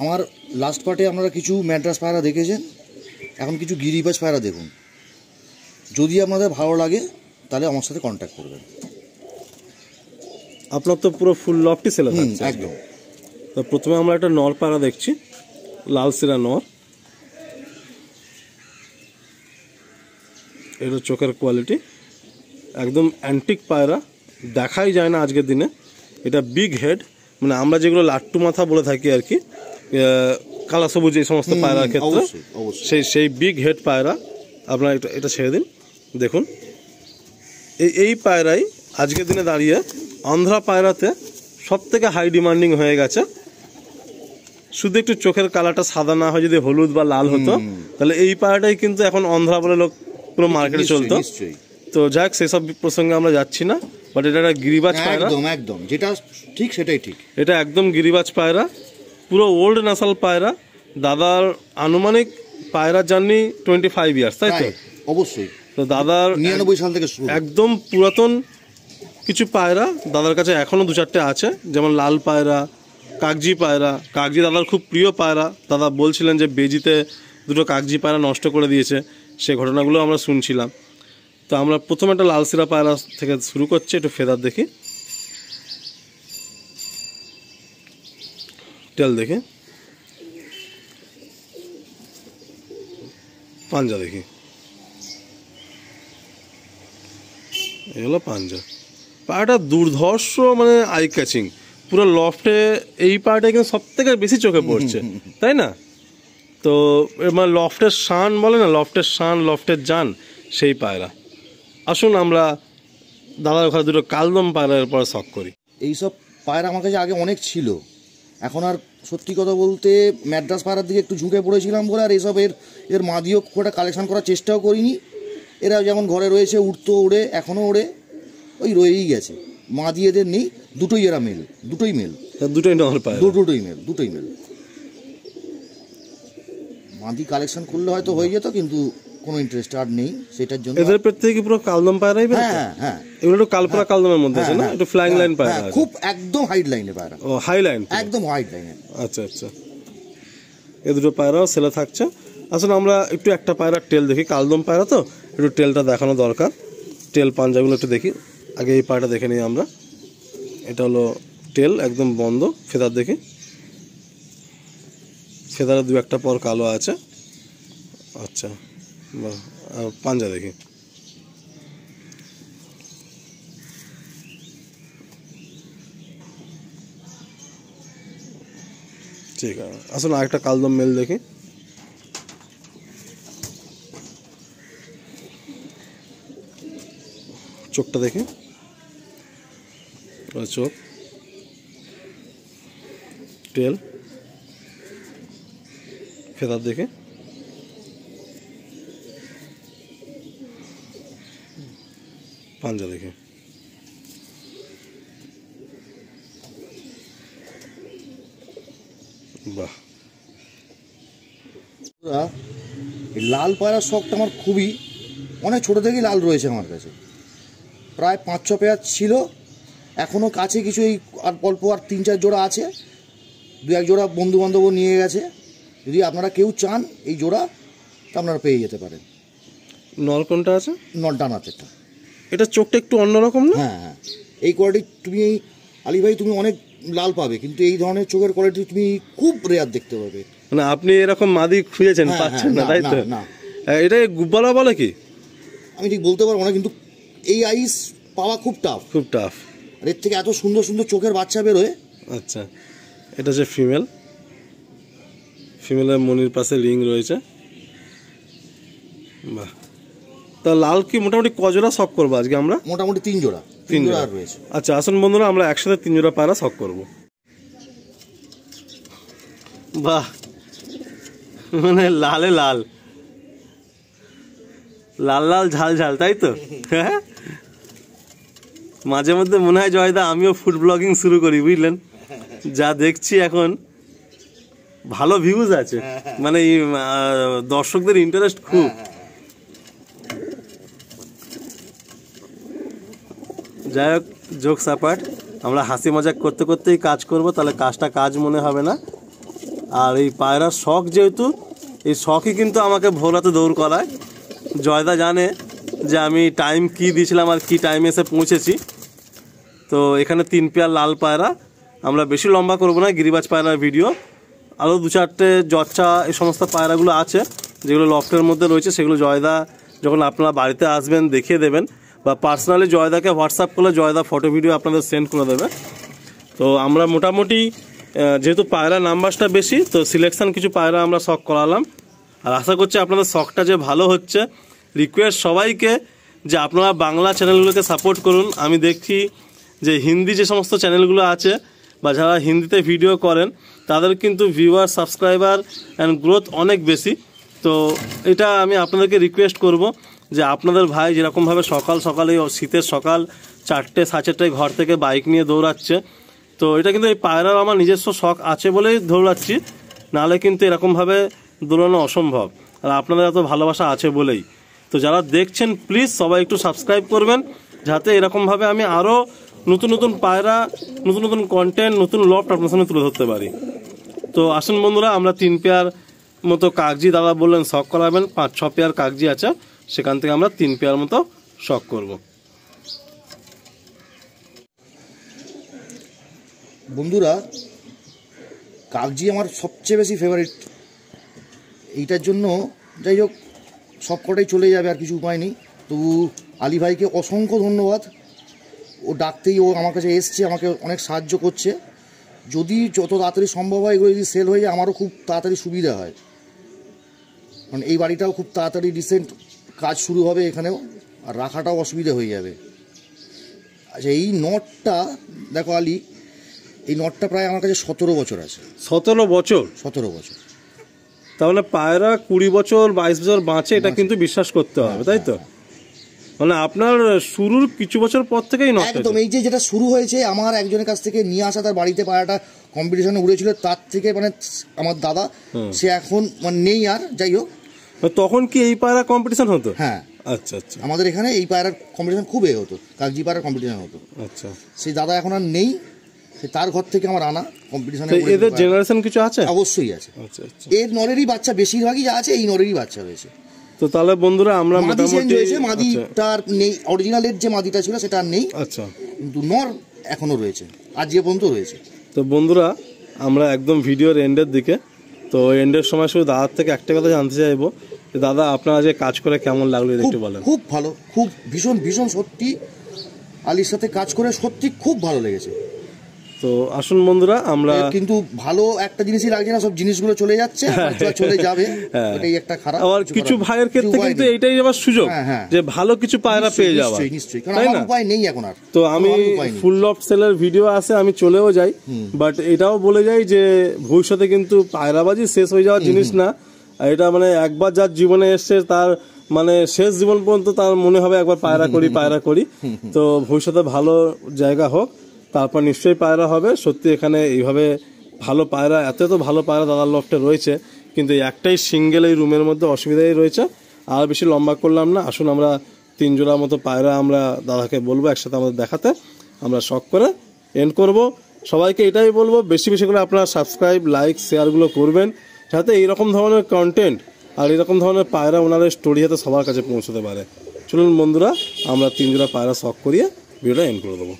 আমার লাস্ট পার্টে আপনারা কিছু ম্যাড্রাস পায়রা দেখেছেন, এখন কিছু গিরিবাজ পায়রা দেখুন। যদি আপনাদের ভালো লাগে তাহলে আমার সাথে কন্ট্যাক্ট করবেন। আপনার তো পুরো ফুল লফটি সেল আছে একদম। তো প্রথমে আমরা একটা নর পায়রা দেখছি, লাল সিরা নর। এটা চোখের কোয়ালিটি একদম অ্যান্টিক পায়রা, দেখাই যায় না আজকের দিনে। এটা বিগ হেড, মানে আমরা যেগুলো লাট্টু মাথা বলে থাকি আর কি, কালা সবুজ এই সমস্ত পায়রার ক্ষেত্রে সেই বিগ হেড পায়রা। আপনারা এটা ছেড়ে দিন, দেখুন এই পায়রাই আজকের দিনে দাঁড়িয়ে অন্ধ্রা পায়রাতে সব থেকে হাই ডিমান্ডিং হয়ে গেছে। শুধু একটু চোখের কালারটা সাদা না হয়, যদি হলুদ বা লাল হতো তাহলে এই পায়রাটাই কিন্তু এখন অন্ধ্রা বলে লোক পুরো মার্কেটে চলতো। তো যাক, সেসব প্রসঙ্গে আমরা যাচ্ছি না, বাট এটা একটা গিরিবাজ পায়রা। একদম যেটা ঠিক সেটাই ঠিক, এটা একদম গিরিবাজ পায়রা, পুরো ওল্ড ন্যাশনাল পায়রা। দাদার আনুমানিক পায়রা জার্নি 25 ইয়ার্স, তাই তো? অবশ্যই। তো দাদার 99 সাল থেকে শুরু, একদম পুরাতন কিছু পায়রা দাদার কাছে এখনো 2-4টে আছে, যেমন লাল পায়রা, কাগজি পায়রা। কাগজি দাদার খুব প্রিয় পায়রা। দাদা বলছিলেন যে বেজিতে 2টো কাগজি পায়রা নষ্ট করে দিয়েছে, সে ঘটনাগুলো আমরা শুনছিলাম। তো আমরা প্রথমে একটা লাল সিরা পায়রা থেকে শুরু করছি, একটু ফেদার দেখি, টেল দেখি, পাঞ্জা দেখি। এগুলো পাঞ্জা। পায়রাটা দুর্ধর্ষ, মানে আই ক্যাচিং। পুরো লফটে এই পায়রাটা কিন্তু সব থেকে বেশি চোখে পড়ছে, তাই না? তো মানে লফটের শান বলে না, লফটের শান, লফটের জান, সেই পায়রা। আসুন আমরা দাদার ঘরে 2টো কালদম পায়রার পরে শখ করি। এইসব পায়রা আমার কাছে আগে অনেক ছিল, এখন আর সত্যি কথা বলতে ম্যাড্রাস পায়রার দিকে একটু ঝুঁকে পড়েছিলাম বলে আর এসব এর মাদিও খুব একটা কালেকশন করার চেষ্টাও করিনি। এরা যেমন ঘরে রয়েছে, উড়তো, ওড়ে, এখনও ওড়ে, ওই রয়েই গেছে। মাদি এদের নেই, দুটোই এরা মেল, দুটোই মেল, দুটোই নর পায়রা, দুটোই মেল। মাদি কালেকশন করলে হয়তো হয়ে যেত, কিন্তু কোনো ইন্টারেস্ট আর নেই সেটার জন্য। এদের প্রত্যেকে পুরো কালদম পায়রাই। হ্যাঁ, এগুলো একটু কালপরা কালদমের মধ্যে আছে না, একটু ফ্লাইং লাইন পায়রা, খুব একদম হাইড লাইনে পায়রা। ও হাই লাইন, একদম হাইড লাইনে। আচ্ছা আচ্ছা, এই 2টো পায়রাও সেলে থাকছে। আসলে আমরা একটু একটা পায়রার টেল দেখি, কালদম পায়রা তো একটু টেলটা দেখানো দরকার। টেল পাঞ্জাগুলো একটু দেখি, আগে এই পায়রাটা দেখে নিই আমরা। এটা হলো টেল, একদম বন্ধ। ফেদার দেখি, ফেদারে 2-1টা পর কালো আছে। আচ্ছা, বাহ। পাঞ্জা দেখি, ঠিক আছে। আসুন আরেকটা কালদম মেল দেখি। চোখটা দেখি, চোখ, টেল, ফেদার দেখে, পাঞ্জা দেখে। বাহ। লাল পায়রার শখটা আমার খুবই, অনেক ছোটো থেকেই লাল রয়েছে আমার কাছে। প্রায় 5-6 পেয়ার ছিল, এখনও কাছে কিছু এই আর অল্প আর 3-4 জোড়া আছে। 2-1 জোড়া বন্ধুবান্ধবও নিয়ে গেছে। যদি আপনারা কেউ চান এই জোড়া, তা আপনারা পেয়ে যেতে পারেন। নর কোনটা আছে? নর ডানাতেরটা। এটা চোখটা একটু অন্যরকম না? হ্যাঁ, এই কোয়ালিটি তুমি আলী ভাই তুমি অনেক লাল পাবে, কিন্তু এই ধরনের চোখের কোয়ালিটি তুমি খুব রেয়ার দেখতে পাবে। মানে আপনি এরকম মাদি খুঁজেছেন, পাচ্ছেন না, তাই তো? না, এটা গুব্বালা বলে কি আমি ঠিক বলতে পারবো না, কিন্তু এই আইস পাওয়া খুব টাফ, খুব টাফ। আর এর থেকে এত সুন্দর সুন্দর চোখের বাচ্চা বেরোয়। আচ্ছা, এটা হচ্ছে ফিমেলের মনির পাশে রিং রয়েছে। বাহ। তা লাল কি মোটামুটি কজোড়া শখ করবো আজকে আমরা? মোটামুটি 3 জোড়া রয়েছে। আচ্ছা, আসুন বন্ধুরা, আমরা একসাথে 3 জোড়া পায়রা শখ করবো। বাহ, মানে লালে লাল, লাল লাল ঝাল ঝাল, তাই তো? হ্যাঁ, মাঝে মধ্যে মনে হয় জয়দা আমিও ফুড ব্লগিং শুরু করি, বুঝলেন? যা দেখছি এখন ভালো ভিউজ আছে, মানে দর্শকদের ইন্টারেস্ট খুব। যাই হোক, জোকস অ্যাপার্ট, আমরা হাসি মজাক করতে করতেই কাজ করব, তাহলে কাজটা কাজ মনে হবে না। আর এই পায়রার শখ যেহেতু, এই শখই কিন্তু আমাকে ভোর রাতে দৌড় করায়। জয়দা জানে যে আমি টাইম কি দিয়েছিলাম আর কি টাইমে এসে পৌঁছেছি। তো এখানে 3 পেয়ার লাল পায়রা, আমরা বেশি লম্বা করবো না গিরিবাজ পায়রার ভিডিও। আরও 2-4টে জচ্চা এই সমস্ত পায়রাগুলো আছে যেগুলো লফটের মধ্যে রয়েছে, সেগুলো জয়দা যখন আপনারা বাড়িতে আসবেন দেখিয়ে দেবেন, বা পার্সোনালি জয়দাকে হোয়াটসঅ্যাপ করলে জয়দা ফটো ভিডিও আপনাদের সেন্ড করে দেবে। তো আমরা মোটামুটি যেহেতু পায়রা নাম্বারটা বেশি, তো সিলেকশন কিছু পায়রা আমরা শখ করালাম। আর আশা করছি আপনাদের শখটা যে ভালো হচ্ছে। রিকোয়েস্ট সবাইকে যে আপনারা বাংলা চ্যানেলগুলোকে সাপোর্ট করুন। আমি দেখছি যে হিন্দি যে সমস্ত চ্যানেলগুলো আছে বা যারা হিন্দিতে ভিডিও করেন তাদের কিন্তু ভিউয়ার, সাবস্ক্রাইবার অ্যান্ড গ্রোথ অনেক বেশি। তো এটা আমি আপনাদেরকে রিকোয়েস্ট করব যে আপনাদের ভাই যেরকমভাবে সকাল সকালে, শীতের সকাল 4টে 4:30টায় ঘর থেকে বাইক নিয়ে দৌড়াচ্ছে, তো এটা কিন্তু এই পায়রার আমার নিজস্ব শখ আছে বলেই দৌড়াচ্ছি, নাহলে কিন্তু এরকমভাবে দৌড়ানো অসম্ভব। আর আপনাদের এত ভালোবাসা আছে বলেই। তো যারা দেখছেন প্লিজ সবাই একটু সাবস্ক্রাইব করবেন, যাতে এরকমভাবে আমি আরও নতুন নতুন পায়রা, নতুন নতুন কন্টেন্ট, নতুন লফট আপনার সামনে তুলে ধরতে পারি। তো আসুন বন্ধুরা, আমরা 3 পেয়ার মতো কাগজি দাদা বললেন শখ করাবেন, 5-6 পেয়ার কাগজি আছে, সেখান থেকে আমরা 3 পেয়ার মতো শখ করব। বন্ধুরা, কাগজি আমার সবচেয়ে বেশি ফেভারিট। এইটার জন্য যাই হোক সব কটাই চলে যাবে, আর কিছু উপায় নেই। তবু আলী ভাইকে অসংখ্য ধন্যবাদ। ও ডাকতেই ও আমার কাছে এসছে, আমাকে অনেক সাহায্য করছে। যদি যত তাড়াতাড়ি সম্ভব হয় এগুলো যদি সেল হয়ে যায় আমারও খুব তাড়াতাড়ি সুবিধা হয়, কারণ এই বাড়িটাও খুব তাড়াতাড়ি রিসেন্ট কাজ শুরু হবে এখানেও, আর রাখাটাও অসুবিধা হয়ে যাবে। আচ্ছা, এই নটটা দেখো আলী, এই নটটা প্রায় আমার কাছে 17 বছর আছে। 17 বছর? 17 বছর। তাহলে পায়রা 20 বছর 22 বছর বাঁচে, এটা কিন্তু বিশ্বাস করতে হবে, তাই তো? মানে আপনার শুরুর কিছু বছর পর থেকেই নষ্ট একদম। এই যে যেটা শুরু হয়েছে আমার একজনের কাছ থেকে নিয়ে আসা, তার বাড়িতে পায়রাটা কম্পিটিশনে উড়েছিল, তার থেকে মানে আমার দাদা, সে এখন মানে নেই আর, যাই হোক। তখন কি এই পায়রা কম্পিটিশন হতো? হ্যাঁ। আচ্ছা আচ্ছা। আমাদের এখানে এই পায়রার কম্পিটিশন খুব হতো, কাগজি পায়রার কম্পিটিশন হতো। আচ্ছা। সেই দাদা এখন আর নেই, তার ঘর থেকে আমার আনা কম্পিটিশনে। এদের জেনারেশন কিছু আছে? অবশ্যই আছে। আচ্ছা আচ্ছা। এর নরেরই বাচ্চা বেশিরভাগই যা আছে এই নরেরই বাচ্চা হয়েছে। তো তাহলে বন্ধুরা আমরা মোটামুটি মাদিটার নেই, অরিজিনালের যে মাদিটা ছিল সেটা আর নেই। আচ্ছা। কিন্তু নর এখনো রয়েছে, আজ যে পর্যন্ত রয়েছে। তো বন্ধুরা, আমরা একদম ভিডিওর এন্ডের দিকে। তো এন্ডের সময় শুধু দাদার থেকে একটা কথা জানতে চাইবো, দাদা আপনারা যে কাজ করে কেমন লাগলো একটু বলেন। খুব ভালো, খুব ভীষণ ভীষণ, সত্যি আলীর সাথে কাজ করে সত্যি খুব ভালো লেগেছে। তো আসুন বন্ধুরা, আমরা কিন্তু ভালো একটা জিনিসই লাগছে না, সব জিনিসগুলো চলে যাচ্ছে, চলে যাবে, এটাই একটা খারাপ। আর কিছু ভাইয়ের ক্ষেত্রে কিন্তু এটাই আবার সুযোগ যে ভালো কিছু পায়রা পেয়ে যাওয়া। নিশ্চয়ই, কারণ আমার উপায় নেই এখন আর। তো আমি ফুল লফট সেলের ভিডিও আসে, আমি চলেও যাই, বাট এটাও বলে যাই যে ভবিষ্যতে কিন্তু পায়রাবাজি শেষ হয়ে যাওয়ার জিনিস না। এটা মানে একবার যার জীবনে এসছে তার মানে শেষ জীবন পর্যন্ত তার মনে হবে একবার পায়রা করি পায়রা করি। তো ভবিষ্যতে ভালো জায়গা হোক, তারপর নিশ্চয়ই পায়রা হবে। সত্যি এখানে এইভাবে ভালো পায়রা, এত ভালো পায়রা দাদার লফটে রয়েছে, কিন্তু একটাই সিঙ্গেল এই রুমের মধ্যে অসুবিধাই রয়েছে। আর বেশি লম্বা করলাম না, আসুন আমরা 3 জোড়ার মতো পায়রা আমরা দাদাকে বলবো একসাথে আমাদের দেখাতে, আমরা শখ করে এন্ড করব। সবাইকে এটাই বলবো, বেশি বেশি করে আপনারা সাবস্ক্রাইব, লাইক, শেয়ারগুলো করবেন, যাতে এইরকম ধরনের কন্টেন্ট আর এরকম ধরনের পায়রা ওনাদের স্টোরি যাতে সবার কাছে পৌঁছতে পারে। চলুন বন্ধুরা, আমরা 3 জোড়া পায়রা শখ করিয়ে ভিডিওটা এন্ড করে দেবো।